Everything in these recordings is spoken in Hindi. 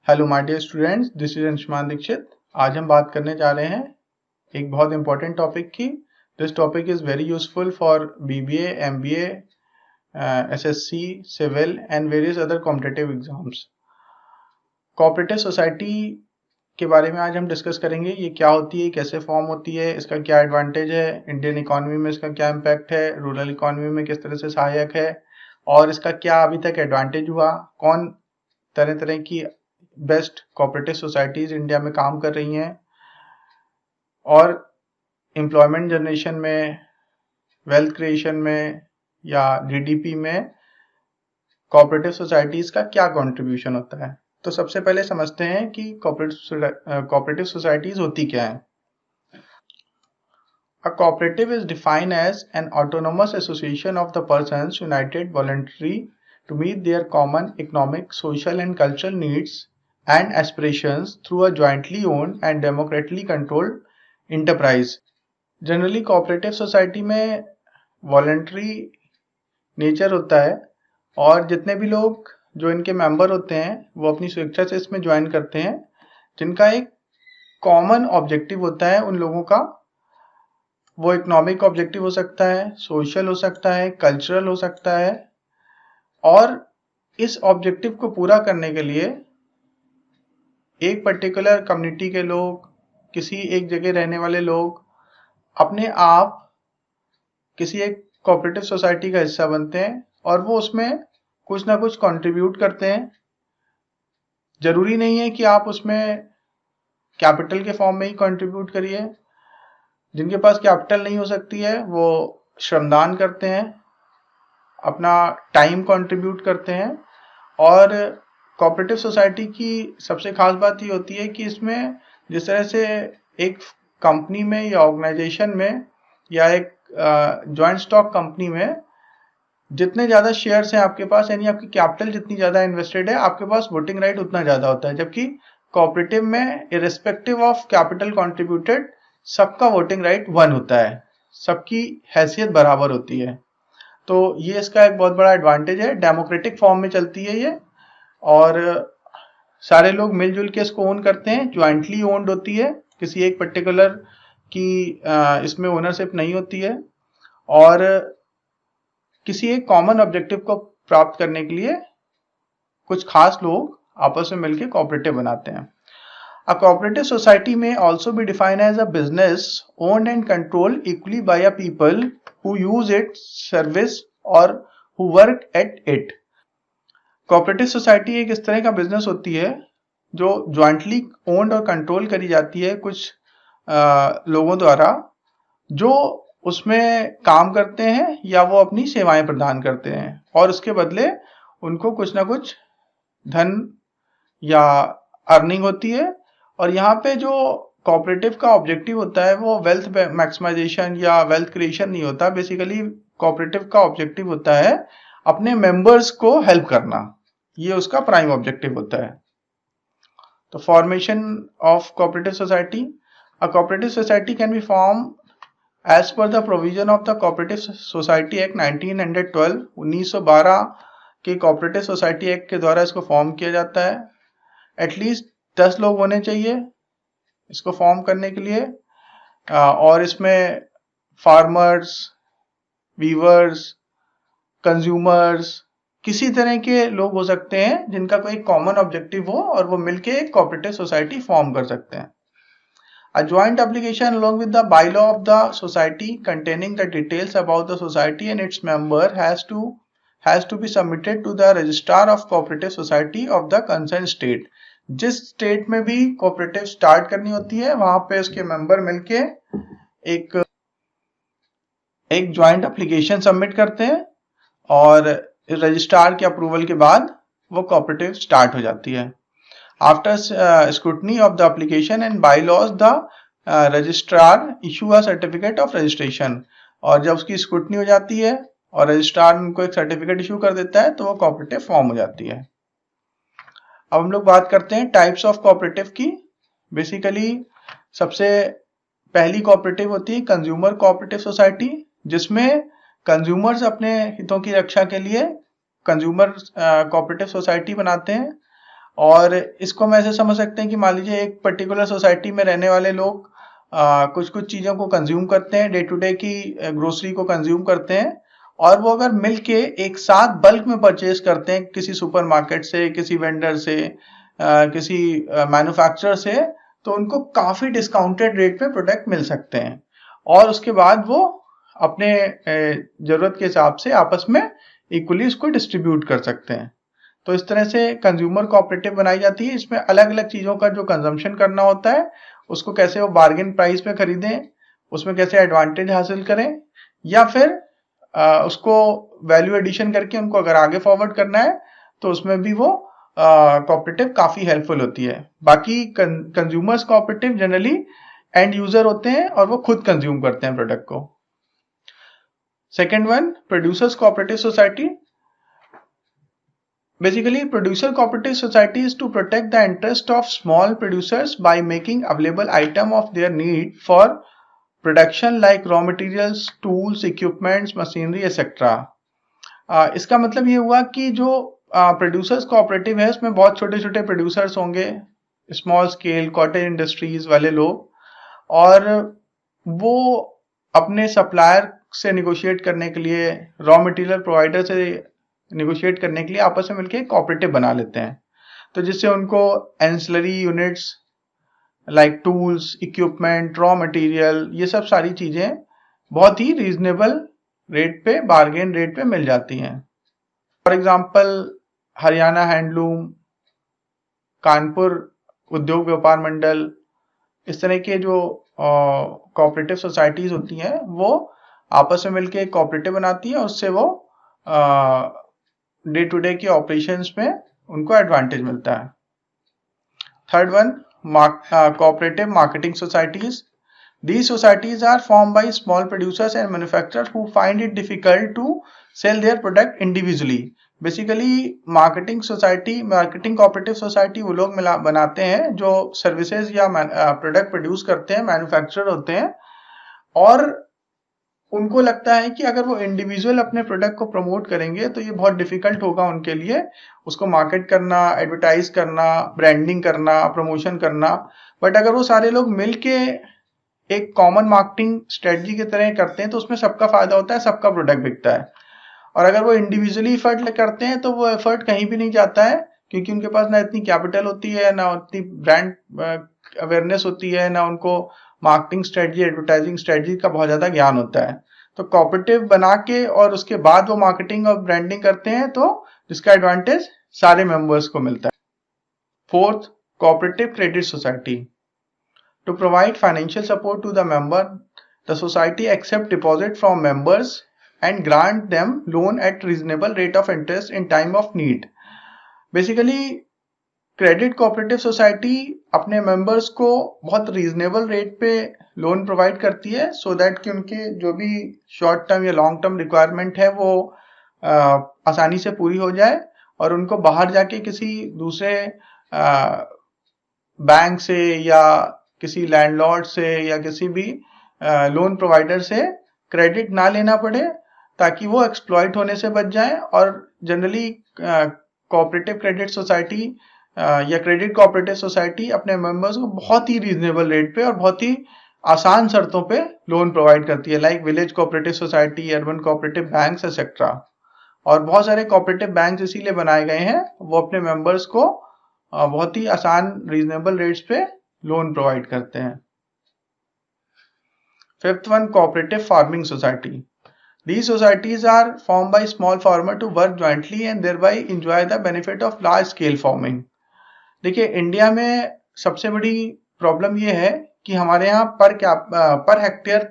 Hello my dear students, this is Anshuman Dikshit. आज हम बात करने जा रहे हैं एक बहुत इंपॉर्टेंट टॉपिक की। This topic is very useful for BBA, MBA, SSC, civil and various other competitive exams. Cooperative society के बारे में आज हम डिस्कस करेंगे। ये क्या होती है, कैसे फॉर्म होती है, इसका क्या एडवांटेज है, इंडियन इकोनॉमी में इसका क्या इम्पैक्ट है, रूरल इकोनॉमी में किस तरह से सहायक है, और इसका क्या अभी तक एडवांटेज हुआ, कौन तरह तरह की बेस्ट कोऑपरेटिव सोसाइटीज इंडिया में काम कर रही हैं, और एम्प्लॉयमेंट जनरेशन में, वेल्थ क्रिएशन में या जीडीपी में कोऑपरेटिव सोसाइटीज का क्या कंट्रीब्यूशन होता है। तो सबसे पहले समझते हैं कि कोऑपरेटिव सोसाइटीज होती क्या है। A cooperative is defined as an autonomous association of the persons united voluntarily to meet their common economic, social and cultural needs and aspirations through a jointly owned and democratically controlled enterprise. Generally cooperative society में voluntary नेचर होता है और जितने भी लोग जो इनके मेंबर होते हैं वो अपनी स्वेच्छा से इसमें ज्वाइन करते हैं, जिनका एक कॉमन ऑब्जेक्टिव होता है उन लोगों का। वो इकोनॉमिक ऑब्जेक्टिव हो सकता है, सोशल हो सकता है, कल्चरल हो सकता है, और इस ऑब्जेक्टिव को पूरा करने के लिए एक पर्टिकुलर कम्युनिटी के लोग, किसी एक जगह रहने वाले लोग अपने आप किसी एक कोऑपरेटिव सोसाइटी का हिस्सा बनते हैं और वो उसमें कुछ ना कुछ कंट्रीब्यूट करते हैं। जरूरी नहीं है कि आप उसमें कैपिटल के फॉर्म में ही कंट्रीब्यूट करिए। जिनके पास कैपिटल नहीं हो सकती है वो श्रमदान करते हैं, अपना टाइम कंट्रीब्यूट करते हैं। और कोऑपरेटिव सोसाइटी की सबसे खास बात ये होती है कि इसमें जिस तरह से एक कंपनी में या ऑर्गेनाइजेशन में या एक जॉइंट स्टॉक कंपनी में जितने ज़्यादा शेयर्स हैं आपके पास, यानी आपकी कैपिटल जितनी ज़्यादा इन्वेस्टेड है, आपके पास वोटिंग राइट उतना ज़्यादा होता है। जबकि कोऑपरेटिव में इर्रेस्पेक्टिव ऑफ कैपिटल कंट्रीब्यूटेड सबका वोटिंग राइट 1 होता है, सबकी हैसियत बराबर होती है। तो ये इसका एक बहुत बड़ा एडवांटेज है। डेमोक्रेटिक फॉर्म में चलती है ये और सारे लोग मिलजुल के इसको ओन करते हैं। ज्वाइंटली ओन्ड होती है, किसी एक पर्टिकुलर की इसमें ओनरशिप नहीं होती है, और किसी एक कॉमन ऑब्जेक्टिव को प्राप्त करने के लिए कुछ खास लोग आपस में मिलकर कोऑपरेटिव बनाते हैं। A cooperative society may also be defined as a business owned and controlled equally by a people who use its service or who work at it. Cooperative society एक इस तरह का बिजनेस होती है जो ज्वाइंटली ओन्ड और कंट्रोल करी जाती है कुछ लोगों द्वारा, जो उसमें काम करते हैं या वो अपनी सेवाएं प्रदान करते हैं और उसके बदले उनको कुछ ना कुछ धन या अर्निंग होती है। और यहाँ पे जो कोऑपरेटिव का ऑब्जेक्टिव होता है वो वेल्थ मैक्सिमाइजेशन या वेल्थ क्रिएशन नहीं होता। बेसिकली कोऑपरेटिव का ऑब्जेक्टिव होता है अपने मेंबर्स को हेल्प करना, ये उसका प्राइम ऑब्जेक्टिव होता है। तो formation of cooperative society. A cooperative society can be form as per the provision of the cooperative society act 1912। 1912 के कोऑपरेटिव सोसाइटी एक्ट के द्वारा इसको फॉर्म किया जाता है। एटलीस्ट 10 लोग होने चाहिए इसको फॉर्म करने के लिए, और इसमें फार्मर्स, वीवर्स, कंज्यूमर्स, किसी तरह के लोग हो सकते हैं जिनका कोई कॉमन ऑब्जेक्टिव हो और वो मिलके एक कोऑपरेटिव सोसाइटी फॉर्म कर सकते हैं। A joint application along with the bylaw of the society containing the details about the society and its member has to be submitted to the registrar of cooperative society of the concerned state. जिस स्टेट में भी कोऑपरेटिव स्टार्ट करनी होती है वहां पे उसके मेंबर मिलके एक ज्वाइंट एप्लीकेशन सबमिट करते हैं और रजिस्ट्रार के अप्रूवल के बाद वो कोऑपरेटिव स्टार्ट हो जाती है। After scrutiny of the application and bylaws the registrar issue a certificate of registration. और जब उसकी स्क्रूटनी हो जाती है और रजिस्ट्रार उनको एक सर्टिफिकेट इशू कर देता है तो वो कोऑपरेटिव फॉर्म हो जाती है। अब हम लोग बात करते हैं टाइप्स ऑफ कोऑपरेटिव की। बेसिकली सबसे पहली कोऑपरेटिव होती है कंज्यूमर कोऑपरेटिव सोसाइटी, जिसमें कंज्यूमर्स अपने हितों की रक्षा के लिए कंज्यूमर कोऑपरेटिव सोसाइटी बनाते हैं। और इसको हम ऐसे समझ सकते हैं कि मान लीजिए एक पर्टिकुलर सोसाइटी में रहने वाले लोग कुछ कुछ चीज़ों को कंज्यूम करते हैं, डे टू डे की ग्रोसरी को कंज्यूम करते हैं, और वो अगर मिल के एक साथ बल्क में परचेज करते हैं किसी सुपरमार्केट से, किसी वेंडर से, किसी मैन्युफैक्चरर से, तो उनको काफ़ी डिस्काउंटेड रेट पे प्रोडक्ट मिल सकते हैं, और उसके बाद वो अपने ज़रूरत के हिसाब से आपस में इक्वली उसको डिस्ट्रीब्यूट कर सकते हैं। तो इस तरह से कंज्यूमर कोऑपरेटिव बनाई जाती है। इसमें अलग अलग चीज़ों का जो कंजम्पशन करना होता है उसको कैसे वो बार्गेन प्राइस पे खरीदें, उसमें कैसे एडवांटेज हासिल करें, या फिर उसको वैल्यू एडिशन करके उनको अगर आगे फॉरवर्ड करना है तो उसमें भी वो कोऑपरेटिव काफ़ी हेल्पफुल होती है। बाकी consumers cooperative generally and user होते हैं और वो खुद कंज्यूम करते हैं प्रोडक्ट को। Second one, producers cooperative society. Basically, producer cooperative society is to protect the interest of small producers by making available item of their need for production like raw materials, tools, equipments, machinery, etc. इसका मतलब ये हुआ कि जो प्रोड्यूसर्स कोऑपरेटिव है उसमें बहुत छोटे छोटे प्रोड्यूसर्स होंगे, स्मॉल स्केल कॉटेज इंडस्ट्रीज वाले लोग, और वो अपने सप्लायर से निगोशिएट करने के लिए, रॉ मटेरियल प्रोवाइडर से निगोशिएट करने के लिए आपस में मिलकर कोऑपरेटिव बना लेते हैं। तो जिससे उनको ancillary units like tools, equipment, raw material, ये सब सारी चीज़ें बहुत ही रीजनेबल रेट पे, बार्गेन रेट पे मिल जाती हैं। For example Haryana handloom, Kanpur उद्योग व्यापार मंडल, इस तरह के जो कोऑपरेटिव सोसाइटीज़ होती हैं वो आपस में मिलकर कोऑपरेटिव बनाती हैं, उससे वो डे टू डे के ऑपरेशंस में उनको एडवांटेज मिलता है। Third one, cooperative marketing societies. These societies are formed by small producers and manufacturers who find it difficult to sell their product individually. Basically marketing society, marketing cooperative society वो लोग बनाते हैं जो सर्विसेज या प्रोडक्ट प्रोड्यूस करते हैं, मैन्युफैक्चरर होते हैं, और उनको लगता है कि अगर वो इंडिविजुअल अपने प्रोडक्ट को प्रमोट करेंगे तो ये बहुत डिफिकल्ट होगा उनके लिए उसको मार्केट करना, एडवर्टाइज करना, ब्रांडिंग करना, प्रमोशन करना। बट अगर वो सारे लोग मिलके एक कॉमन मार्केटिंग स्ट्रेटजी की तरह करते हैं तो उसमें सबका फायदा होता है, सबका प्रोडक्ट बिकता है। और अगर वो इंडिविजुअली एफर्ट करते हैं तो वो एफर्ट कहीं भी नहीं जाता है, क्योंकि उनके पास ना इतनी कैपिटल होती है, ना उतनी ब्रांड अवेयरनेस होती है, ना उनको मार्केटिंग स्ट्रेटजी, एडवर्टाइजिंग स्ट्रेटजी का बहुत ज़्यादा ज्ञान होता है। तो कोऑपरेटिव बना के और उसके बाद वो मार्केटिंग और ब्रांडिंग करते हैं तो जिसका एडवांटेज सारे मेंबर्स को मिलता है। Fourth, cooperative credit society. To provide financial support to the member, the society accept deposit from members and grant them loan at reasonable rate of interest in time of need. Basically, credit cooperative society अपने मेंबर्स को बहुत रीजनेबल रेट पे लोन प्रोवाइड करती है, सो दैट कि उनके जो भी शॉर्ट टर्म या लॉन्ग टर्म रिक्वायरमेंट है वो आसानी से पूरी हो जाए, और उनको बाहर जाके किसी दूसरे बैंक से या किसी लैंडलॉर्ड से या किसी भी लोन प्रोवाइडर से क्रेडिट ना लेना पड़े, ताकि वो एक्सप्लॉइट होने से बच जाएं। और जनरली कोऑपरेटिव क्रेडिट सोसाइटी या क्रेडिट कोऑपरेटिव सोसाइटी अपने मेंबर्स को बहुत ही रीजनेबल रेट पे और बहुत ही आसान शर्तों पे लोन प्रोवाइड करती है, like village cooperative society, urban cooperative banks etcetera. और बहुत सारे कोऑपरेटिव बैंक्स इसीलिए बनाए गए हैं, वो अपने मेंबर्स को बहुत ही आसान रीजनेबल रेट्स पे लोन प्रोवाइड करते हैं। Fifth one, cooperative farming society. These societies are formed by small farmers to work jointly and thereby enjoy the benefit of large scale farming. देखिए, इंडिया में सबसे बड़ी प्रॉब्लम ये है कि हमारे यहाँ पर हेक्टेयर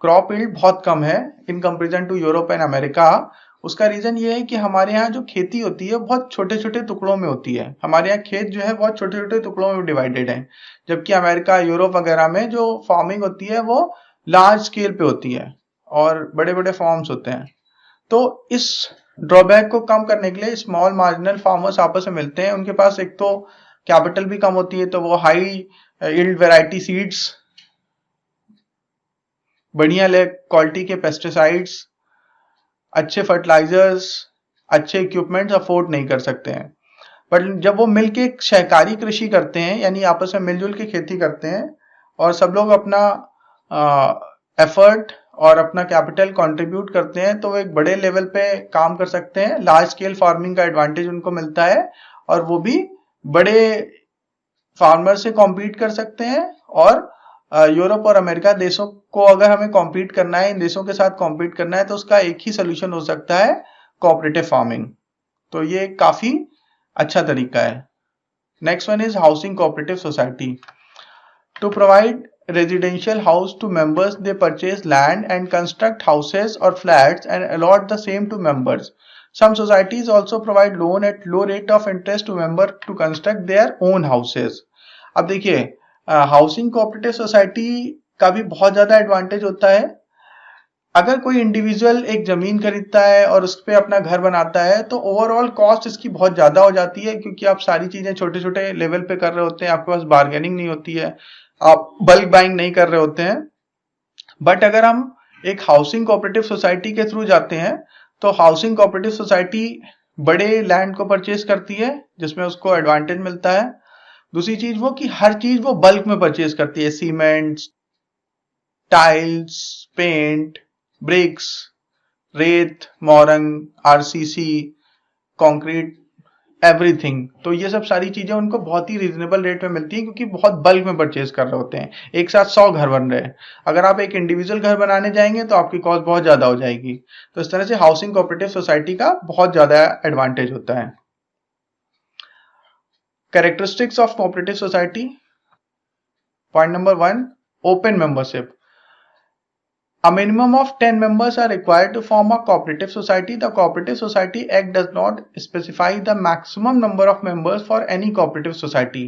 क्रॉप यील्ड बहुत कम है in comparison to Europe and America. उसका रीजन ये है कि हमारे यहाँ जो खेती होती है बहुत छोटे छोटे टुकड़ों में होती है। हमारे यहाँ खेत जो है बहुत छोटे छोटे टुकड़ों में डिवाइडेड है, जबकि अमेरिका, यूरोप वगैरह में जो फार्मिंग होती है वो लार्ज स्केल पे होती है और बड़े बड़े फार्म्स होते हैं। तो इस ड्रॉबैक को कम करने के लिए स्मॉल मार्जिनल फार्मर्स आपस में मिलते हैं। उनके पास एक तो कैपिटल भी कम होती है, तो वो हाई यील्ड वैरायटी सीड्स, बढ़िया क्वालिटी के पेस्टिसाइड्स, अच्छे फर्टिलाइजर्स, अच्छे इक्विपमेंट्स अफोर्ड नहीं कर सकते हैं। बट जब वो मिलके एक सहकारी कृषि करते हैं, यानी आपस में मिलजुल के खेती करते हैं और सब लोग अपना एफर्ट और अपना कैपिटल कंट्रीब्यूट करते हैं, तो वो एक बड़े लेवल पे काम कर सकते हैं। लार्ज स्केल फार्मिंग का एडवांटेज उनको मिलता है और वो भी बड़े फार्मर से कॉम्पीट कर सकते हैं। और यूरोप और अमेरिका देशों को अगर हमें कॉम्पीट करना है, इन देशों के साथ कॉम्पीट करना है, तो उसका एक ही सोल्यूशन हो सकता है, कोऑपरेटिव फार्मिंग। तो ये काफी अच्छा तरीका है। Next one is housing cooperative society. To provide residential house to members, they purchase land and construct houses or flats and allot the same to members. Some societies also provide loan at low rate of interest to member to construct their own houses. अब देखिए, हाउसिंग कोऑपरेटिव सोसाइटी का भी बहुत ज्यादा एडवांटेज होता है। अगर कोई इंडिविजुअल एक जमीन खरीदता है और उस पर अपना घर बनाता है, तो ओवरऑल कॉस्ट इसकी बहुत ज्यादा हो जाती है, क्योंकि आप सारी चीजें छोटे छोटे लेवल पे कर रहे होते हैं, आपके पास बार्गेनिंग नहीं होती है, आप बल्क बाइंग नहीं कर रहे होते हैं। बट अगर हम एक हाउसिंग कोऑपरेटिव सोसाइटी के थ्रू जाते हैं, तो हाउसिंग कोऑपरेटिव सोसाइटी बड़े लैंड को परचेज करती है, जिसमें उसको एडवांटेज मिलता है। दूसरी चीज वो कि हर चीज वो बल्क में परचेज करती है, सीमेंट, टाइल्स, पेंट, ब्रिक्स, रेत, मोरंग, आरसीसी, कंक्रीट, एवरीथिंग। तो ये सब सारी चीजें उनको बहुत ही रीजनेबल रेट में मिलती है, क्योंकि बहुत बल्क में परचेज कर रहे होते हैं। एक साथ 100 घर बन रहे हैं, अगर आप एक इंडिविजुअल घर बनाने जाएंगे तो आपकी कॉस्ट बहुत ज्यादा हो जाएगी। तो इस तरह से हाउसिंग कोऑपरेटिव सोसाइटी का बहुत ज्यादा एडवांटेज होता है। Characteristics of cooperative society. Point number 1, open membership. A minimum of 10 members are required to form a cooperative society. The Cooperative Society Act does not specify the maximum number of members for any cooperative society.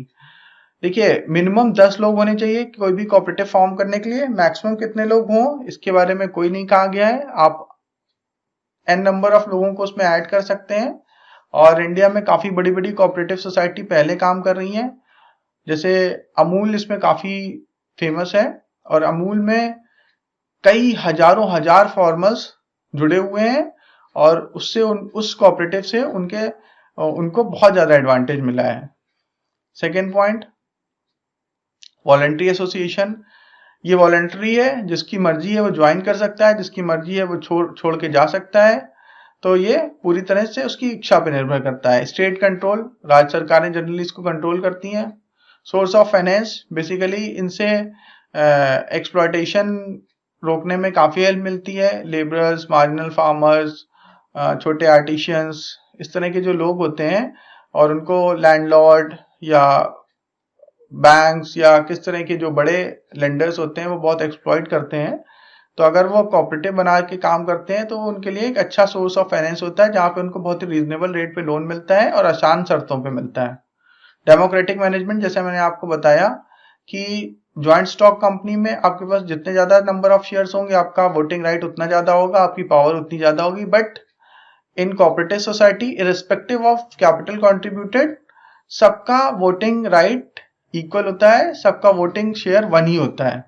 देखिए, मिनिमम 10 लोग होने चाहिए कोई भी कोऑपरेटिव फॉर्म करने के लिए। मैक्सिमम कितने लोग हों इसके बारे में कोई नहीं कहा गया है, आप n नंबर ऑफ लोगों को उसमें ऐड कर सकते हैं। और इंडिया में काफी बड़ी बड़ी कोऑपरेटिव सोसाइटी पहले काम कर रही हैं, जैसे अमूल इसमें काफी फेमस है, और अमूल में कई हजारों हजार फार्मर्स जुड़े हुए हैं, और उससे उस कोऑपरेटिव से उनको बहुत ज्यादा एडवांटेज मिला है। Second point, voluntary association. ये वॉलंटरी है, जिसकी मर्जी है वो ज्वाइन कर सकता है, जिसकी मर्जी है वो छोड़ के जा सकता है। तो ये पूरी तरह से उसकी इच्छा पर निर्भर करता है। स्टेट कंट्रोल, राज्य सरकारें जनरली इसको कंट्रोल करती हैं। सोर्स ऑफ फाइनेंस, बेसिकली इनसे एक्सप्लॉयटेशन रोकने में काफी हेल्प मिलती है। लेबरर्स, मार्जिनल फार्मर्स, छोटे आर्टिशियंस, इस तरह के जो लोग होते हैं, और उनको लैंडलॉर्ड या बैंक्स या किस तरह के जो बड़े लेंडर्स होते हैं वो बहुत एक्सप्लॉइट करते हैं। तो अगर वो कोऑपरेटिव बना के काम करते हैं तो उनके लिए एक अच्छा सोर्स ऑफ फाइनेंस होता है, जहां पे उनको बहुत ही रीजनेबल रेट पे लोन मिलता है और आसान शर्तों पे मिलता है। डेमोक्रेटिक मैनेजमेंट, जैसे मैंने आपको बताया कि ज्वाइंट स्टॉक कंपनी में आपके पास जितने ज्यादा नंबर ऑफ शेयर्स होंगे, आपका वोटिंग राइट उतना ज्यादा होगा, आपकी पावर उतनी ज्यादा होगी। But in cooperative society, irrespective of capital contributed, सबका वोटिंग राइट इक्वल होता है, सबका वोटिंग शेयर 1 ही होता है।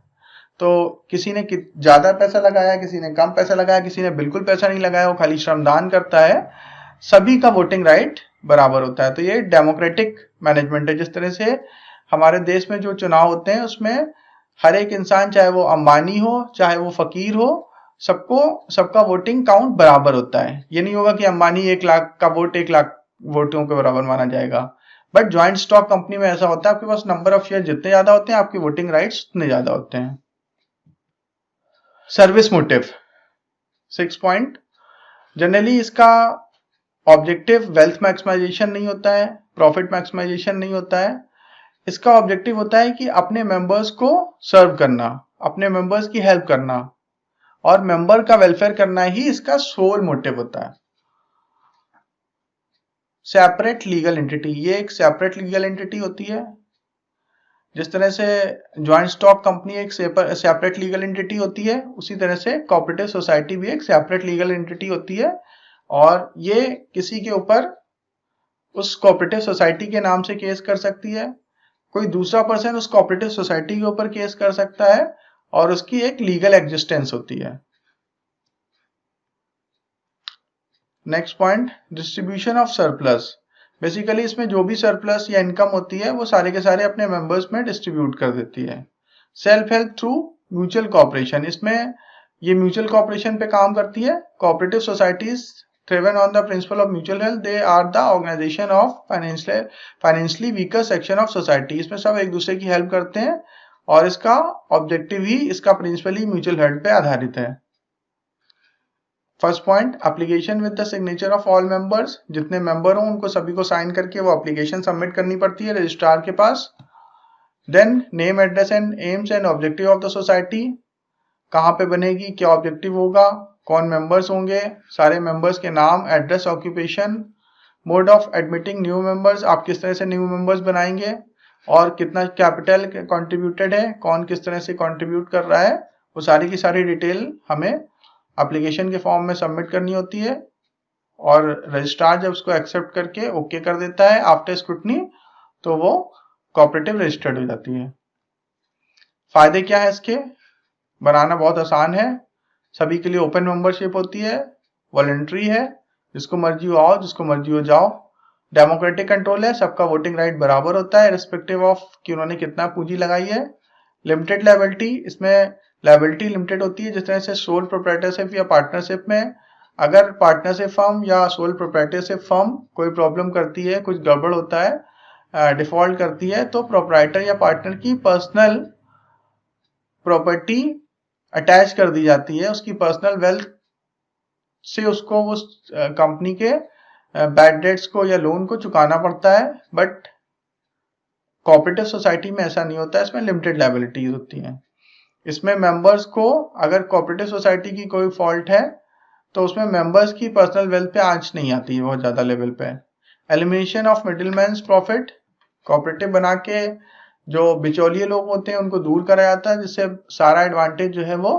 तो किसी ने ज्यादा पैसा लगाया, किसी ने कम पैसा लगाया, किसी ने बिल्कुल पैसा नहीं लगाया, वो खाली श्रमदान करता है, सभी का वोटिंग राइट बराबर होता है। तो ये डेमोक्रेटिक मैनेजमेंट है। जिस तरह से हमारे देश में जो चुनाव होते हैं उसमें हर एक इंसान, चाहे वो अंबानी हो चाहे वो फकीर हो, सबका वोटिंग काउंट बराबर होता है। ये नहीं होगा कि अंबानी 1 लाख का वोट 1 लाख वोटों के बराबर माना जाएगा। बट ज्वाइंट स्टॉक कंपनी में ऐसा होता है, आपके पास नंबर ऑफ शेयर जितने ज्यादा होते हैं, आपके वोटिंग राइट्स उतने ज्यादा होते हैं। Service motive, 6 point. जनरली इसका ऑब्जेक्टिव वेल्थ मैक्सिमाइजेशन नहीं होता है, प्रॉफिट मैक्सिमाइजेशन नहीं होता है। इसका ऑब्जेक्टिव होता है कि अपने मेंबर्स को सर्व करना, अपने मेंबर्स की हेल्प करना, और मेंबर का वेलफेयर करना ही इसका सोल मोटिव होता है। सेपरेट लीगल एंटिटी, ये एक सेपरेट लीगल एंटिटी होती है। जिस तरह से ज्वाइंट स्टॉक कंपनी एक सेपरेट लीगल एंटिटी होती है, उसी तरह से कोऑपरेटिव सोसाइटी भी एक सेपरेट लीगल एंटिटी होती है। और ये किसी के ऊपर उस कोऑपरेटिव सोसाइटी के नाम से केस कर सकती है, कोई दूसरा पर्सन उस कोऑपरेटिव सोसाइटी के ऊपर केस कर सकता है, और उसकी एक लीगल एग्जिस्टेंस होती है। Next point, distribution of surplus. Basically इसमें जो भी सरप्लस या इनकम होती है वो सारे के सारे अपने मेंबर्स में डिस्ट्रीब्यूट कर देती है। Self help through mutual cooperation, इसमें ये म्यूचुअल कॉपरेशन पे काम करती है। Cooperative societies driven on the principle of mutual health, they are the organization of financially weaker section of society। इसमें सब एक दूसरे की हेल्प करते हैं और इसका ऑब्जेक्टिव ही, इसका प्रिंसिपल ही म्यूचुअल हेल्थ पे आधारित है। First point, application with the signature of all members, जितने मेंबर हों उनको सभी को साइन करके वो एप्लीकेशन सबमिट करनी पड़ती है रजिस्ट्रार के पास। Then name, address and aims and objective of the society, कहाँ पे बनेगी, क्या ऑब्जेक्टिव होगा, कौन मेंबर्स होंगे, सारे मेंबर्स के नाम, address, occupation, mode of admitting new members, आप किस तरह से न्यू मेंबर्स बनाएंगे और कितना कैपिटल कंट्रीब्यूटेड है, कौन किस तरह से कंट्रीब्यूट कर रहा है, वो सारी की सारी डिटेल हमें एप्लीकेशन के फॉर्म में सबमिट करनी होती है। और रजिस्ट्रार जब उसको एक्सेप्ट करके ओके कर देता है आफ्टर स्क्रूटनी, तो वो कोऑपरेटिव रजिस्टर्ड हो जाती है। फायदे क्या है इसके, बनाना बहुत आसान है, सभी के लिए ओपन मेंबरशिप होती है, वॉलंटरी है, जिसको मर्जी हो आओ, जिसको मर्जी हो जाओ, डेमोक्रेटिक कंट्रोल है, सबका वोटिंग राइट बराबर होता है रिस्पेक्टिव ऑफ कि उन्होंने कितना पूंजी लगाई है। लिमिटेड लायबिलिटी, इसमें लायबिलिटी लिमिटेड होती है, जिस तरह से सोल प्रोप्राइटरशिप या पार्टनरशिप में अगर पार्टनरशिप फर्म या सोल प्रोप्राइटरशिप फर्म कोई प्रॉब्लम करती है, कुछ गड़बड़ होता है, डिफॉल्ट करती है, तो प्रोप्राइटर या पार्टनर की पर्सनल प्रॉपर्टी अटैच कर दी जाती है, उसकी पर्सनल वेल्थ से उसको उस कंपनी के बैड डेट्स को या लोन को चुकाना पड़ता है। बट कोऑपरेटिव सोसाइटी में ऐसा नहीं होता है, इसमें लिमिटेड लायबिलिटीज होती हैं। इसमें मेंबर्स को अगर कोऑपरेटिव सोसाइटी की कोई फॉल्ट है तो उसमें मेंबर्स की पर्सनल वेल्थ पे आंच नहीं आती है बहुत ज्यादा लेवल पे। एलिमिनेशन ऑफ मिडिलमैन्स प्रॉफिट, कोऑपरेटिव बना के जो बिचौलिए लोग होते हैं उनको दूर करा जाता है, जिससे सारा एडवांटेज जो है वो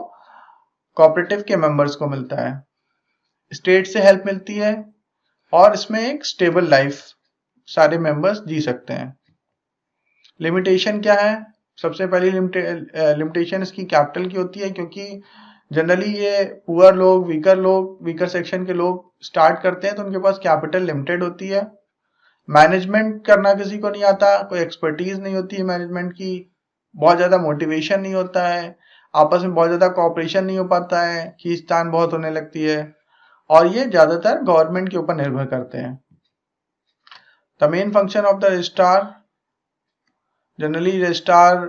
कोऑपरेटिव के मेंबर्स को मिलता है। स्टेट से हेल्प मिलती है और इसमें एक स्टेबल लाइफ सारे मेंबर्स जी सकते हैं। लिमिटेशन क्या है, सबसे पहली लिमिटेशन इसकी कैपिटल की होती है, क्योंकि जनरली ये पुअर लोग, वीकर सेक्शन के लोग स्टार्ट करते हैं तो उनके पास कैपिटल लिमिटेड होती है। मैनेजमेंट करना किसी को नहीं आता, कोई एक्सपर्टीज नहीं होती है मैनेजमेंट की, बहुत ज्यादा मोटिवेशन नहीं होता है, आपस में बहुत ज्यादा कोऑपरेशन नहीं हो पाता है, खींचतान बहुत होने लगती है, और ये ज्यादातर गवर्नमेंट के ऊपर निर्भर करते हैं। The main function of the registrar, generally registrar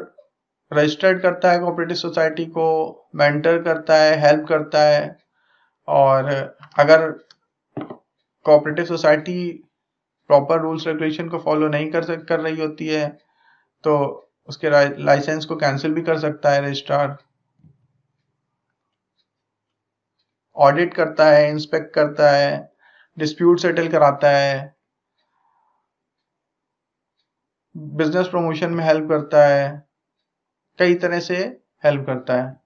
registered करता है कोऑपरेटिव सोसाइटी को, मेंटर करता है, हेल्प करता है, और अगर cooperative society proper rules regulation को फॉलो नहीं कर रही होती है तो उसके लाइसेंस को कैंसिल भी कर सकता है रजिस्ट्रार। ऑडिट करता है, इंस्पेक्ट करता है, डिस्प्यूट सेटल कराता है, बिजनेस प्रमोशन में हेल्प करता है, कई तरह से हेल्प करता है।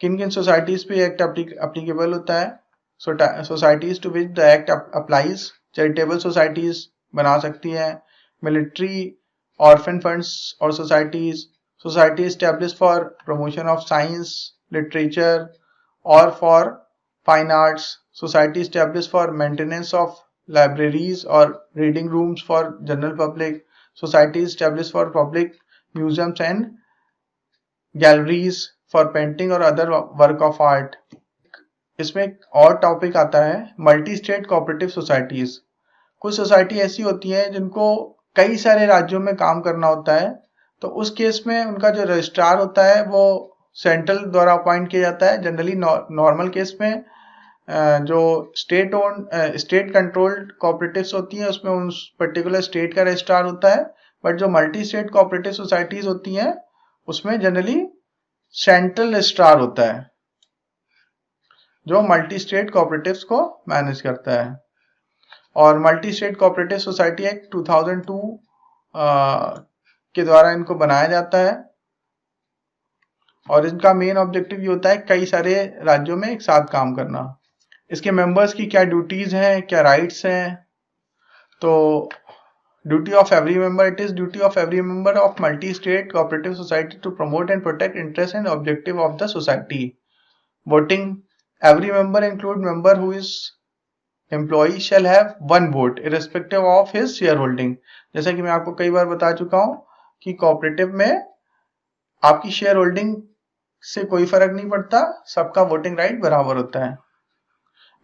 किन किन सोसाइटीज पे एक्ट अप्लीकेबल होता है, societies to which the act applies, charitable societies बना सकती हैं, मिलिट्री, ऑर्फन फंड्स और societies, society establish for promotion of science, literature और for fine arts, society establish for maintenance of libraries और reading rooms for general public, society establish for public museums and galleries for painting और अदर वर्क ऑफ आर्ट। इसमें एक और टॉपिक आता है मल्टी स्टेट कोऑपरेटिव सोसाइटीज। कुछ सोसाइटी ऐसी होती है जिनको कई सारे राज्यों में काम करना होता है, तो उस केस में उनका जो रजिस्ट्रार होता है वो सेंट्रल द्वारा अपॉइंट किया जाता है। जनरली नॉर्मल केस में जो स्टेट कंट्रोल्ड कोऑपरेटिव्स होती हैं उसमें उस पर्टिकुलर स्टेट का रजिस्ट्रार होता है, बट जो मल्टी स्टेट कोऑपरेटिव सोसाइटीज होती हैं उसमें जनरली सेंट्रल रजिस्ट्रार होता है जो मल्टी स्टेट कोऑपरेटिव्स को मैनेज करता है। और multi state cooperative society act 2002 के द्वारा इनको बनाया जाता है और इनका मेन ऑब्जेक्टिव ये होता है कई सारे राज्यों में एक साथ काम करना। इसके मेंबर्स की क्या ड्यूटीज हैं, क्या राइट्स हैं, तो duty of every member, it is duty of every member of multi state cooperative society to promote and protect interest and objective of the society. Voting, every member include member who is employee shall have 1 vote irrespective of his share holding. जैसा कि मैं आपको कई बार बता चुका हूं कि कोऑपरेटिव में आपकी शेयर होल्डिंग से कोई फर्क नहीं पड़ता, सबका वोटिंग राइट बराबर होता है।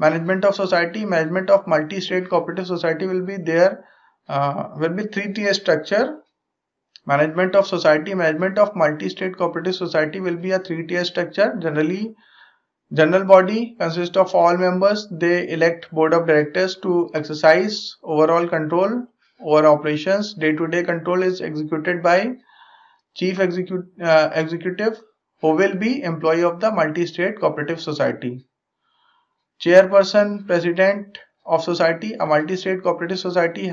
Management of society, management of multi state cooperative society will be 3-tier structure. Management of society, management of multi-state cooperative society will be a 3-tier structure. General body consists of all members. They elect board of directors to exercise overall control over operations. Day-to-day control is executed by chief executive, who will be employee of the multi-state cooperative society. Chairperson, president of society. A multi-state cooperative society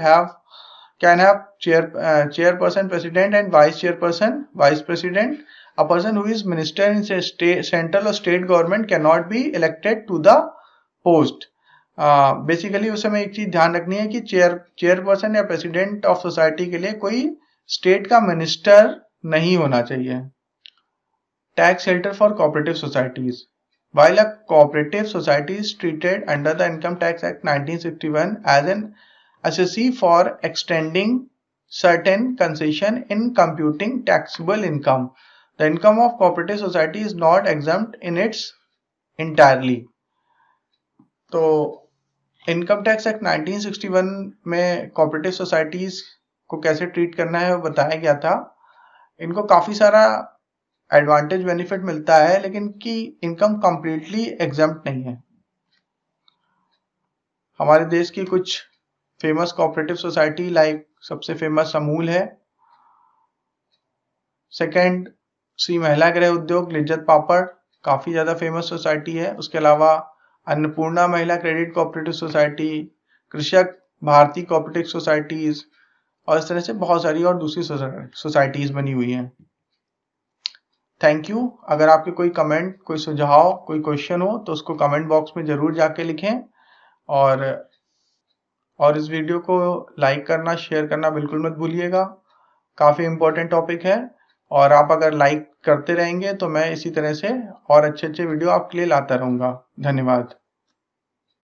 can have chairperson, president, and vice chairperson, vice president. A person who is minister in central or state government cannot be elected to the post. Basically उस समय एक चीज ध्यान रखनी है कि चेयरपर्सन या प्रेसिडेंट ऑफ सोसाइटी के लिए कोई स्टेट का मिनिस्टर नहीं होना चाहिए। Tax shelter for cooperative societies. While a cooperative society is treated under the Income Tax Act 1961 as an assessee for extending certain concession in computing taxable income, the income of cooperative society is not exempt in its entirely. तो इनकम टैक्स एक्ट 1961 में कोऑपरेटिव सोसाइटीज को कैसे ट्रीट करना है वो बताया गया था। इनको काफी सारा एडवांटेज बेनिफिट मिलता है, लेकिन की इनकम कंप्लीटली एग्जम्प्ट नहीं है। हमारे देश की कुछ फेमस कोऑपरेटिव सोसाइटी लाइक सबसे फेमस अमूल है। सेकंड, श्री महिला गृह उद्योग लिज्जत पापड़ काफी ज्यादा फेमस सोसाइटी है। उसके अलावा अन्नपूर्णा महिला क्रेडिट कोऑपरेटिव सोसाइटी, कृषक भारती कोऑपरेटिव सोसाइटीज और इस तरह से बहुत सारी और दूसरी सोसाइटीज बनी हुई हैं। Thank you. अगर आपके कोई कमेंट, कोई सुझाव, कोई क्वेश्चन हो तो उसको कमेंट बॉक्स में जरूर जाके लिखें और इस वीडियो को लाइक करना, शेयर करना बिल्कुल मत भूलिएगा। काफी इंपॉर्टेंट टॉपिक है और आप अगर लाइक करते रहेंगे तो मैं इसी तरह से और अच्छे वीडियो आपके लिए लाता रहूंगा। धन्यवाद।